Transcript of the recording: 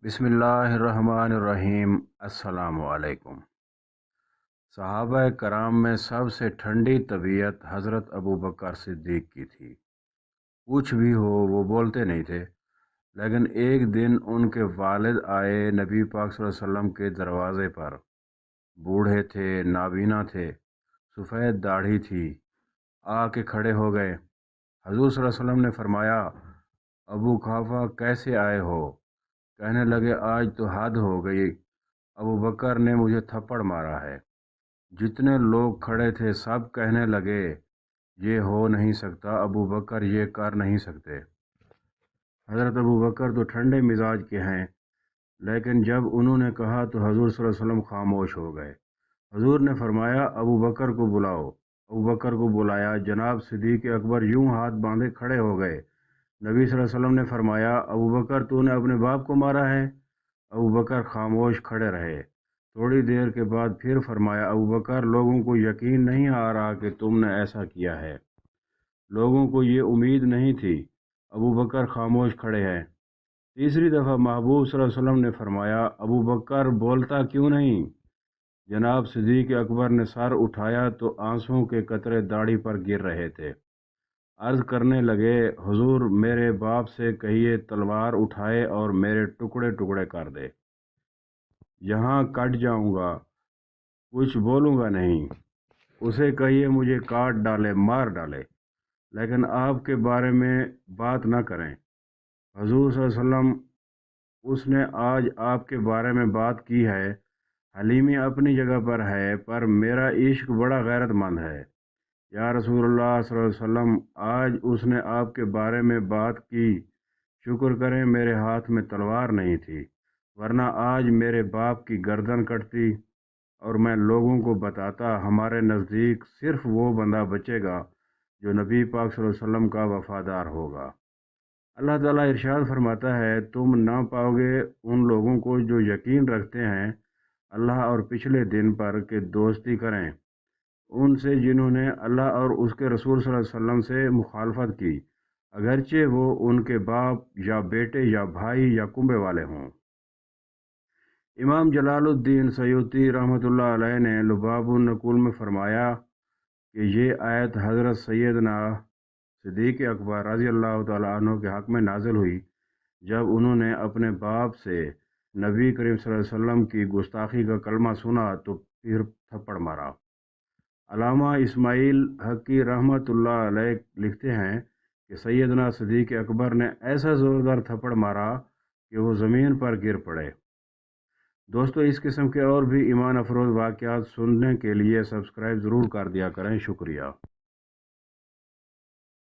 بسم اللہ الرحمن الرحیم۔ السلام علیکم۔ صحابہ کرام میں سب سے ٹھنڈی طبیعت حضرت ابوبکر صدیق کی تھی۔ کچھ بھی ہو وہ بولتے نہیں تھے، لیکن ایک دن ان کے والد آئے نبی پاک صلی اللہ علیہ وسلم کے دروازے پر۔ بوڑھے تھے، نابینا تھے، سفید داڑھی تھی۔ آ کے کھڑے ہو گئے۔ حضور صلی اللہ علیہ وسلم نے فرمایا، ابو قحافہ کیسے آئے ہو؟ کہنے لگے، آج تو حد ہو گئی، ابوبکر نے مجھے تھپڑ مارا ہے۔ جتنے لوگ کھڑے تھے سب کہنے لگے، یہ ہو نہیں سکتا، ابوبکر یہ کر نہیں سکتے۔ حضرت ابوبکر تو ٹھنڈے مزاج کے ہیں، لیکن جب انہوں نے کہا تو حضور صلی اللہ علیہ وسلم خاموش ہو گئے۔ حضور نے فرمایا، ابوبکر کو بلاؤ۔ ابوبکر کو بلایا۔ جناب صدیق اکبر یوں ہاتھ باندھے کھڑے ہو گئے۔ نبی صلی اللہ علیہ وسلم نے فرمایا، ابوبکر تو نے اپنے باپ کو مارا ہے؟ ابوبکر خاموش کھڑے رہے۔ تھوڑی دیر کے بعد پھر فرمایا، ابوبکر لوگوں کو یقین نہیں آ رہا کہ تم نے ایسا کیا ہے، لوگوں کو یہ امید نہیں تھی۔ ابوبکر خاموش کھڑے ہیں۔ تیسری دفعہ محبوب صلی اللہ علیہ وسلم نے فرمایا، ابوبکر بولتا کیوں نہیں؟ جناب صدیق اکبر نے سر اٹھایا تو آنسوؤں کے قطرے داڑھی پر گر رہے تھے۔ عرض کرنے لگے، حضور میرے باپ سے کہیے تلوار اٹھائے اور میرے ٹکڑے ٹکڑے کر دے، یہاں کٹ جاؤں گا، کچھ بولوں گا نہیں۔ اسے کہیے مجھے کاٹ ڈالے، مار ڈالے، لیکن آپ کے بارے میں بات نہ کریں۔ حضور صلی اللہ علیہ وسلم، اس نے آج آپ کے بارے میں بات کی ہے، حلیمی اپنی جگہ پر ہے، پر میرا عشق بڑا غیرت مند ہے۔ یا رسول اللہ صلی اللہ علیہ وسلم، آج اس نے آپ کے بارے میں بات کی، شکر کریں میرے ہاتھ میں تلوار نہیں تھی، ورنہ آج میرے باپ کی گردن کٹتی اور میں لوگوں کو بتاتا ہمارے نزدیک صرف وہ بندہ بچے گا جو نبی پاک صلی اللہ علیہ وسلم کا وفادار ہوگا۔ اللہ تعالیٰ ارشاد فرماتا ہے، تم نہ پاؤ گے ان لوگوں کو جو یقین رکھتے ہیں اللہ اور پچھلے دن پر کہ دوستی کریں ان سے جنہوں نے اللہ اور اس کے رسول صلی اللہ علیہ وسلم سے مخالفت کی، اگرچہ وہ ان کے باپ یا بیٹے یا بھائی یا کنبے والے ہوں۔ امام جلال الدین سیوطی رحمۃ اللہ علیہ نے لباب النقول میں فرمایا کہ یہ آیت حضرت سیدنا صدیق اکبر رضی اللہ تعالیٰ عنہ کے حق میں نازل ہوئی جب انہوں نے اپنے باپ سے نبی کریم صلی اللہ علیہ وسلم کی گستاخی کا کلمہ سنا تو پھر تھپڑ مارا۔ علامہ اسماعیل حقی رحمۃ اللہ علیہ لکھتے ہیں کہ سیدنا صدیق اکبر نے ایسا زوردار تھپڑ مارا کہ وہ زمین پر گر پڑے۔ دوستو، اس قسم کے اور بھی ایمان افروز واقعات سننے کے لیے سبسکرائب ضرور کر دیا کریں۔ شکریہ۔